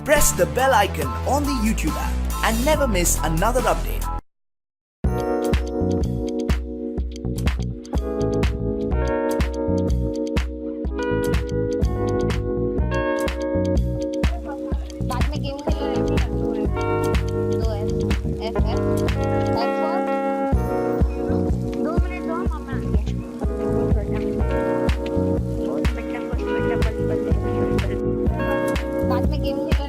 press the bell icon on the YouTube app and never miss another update. बाद में game खेल रहे हैं दो है F F F for 2 minute दो मम्मा आ गया बहुत बच्चा बाद में गेम खेल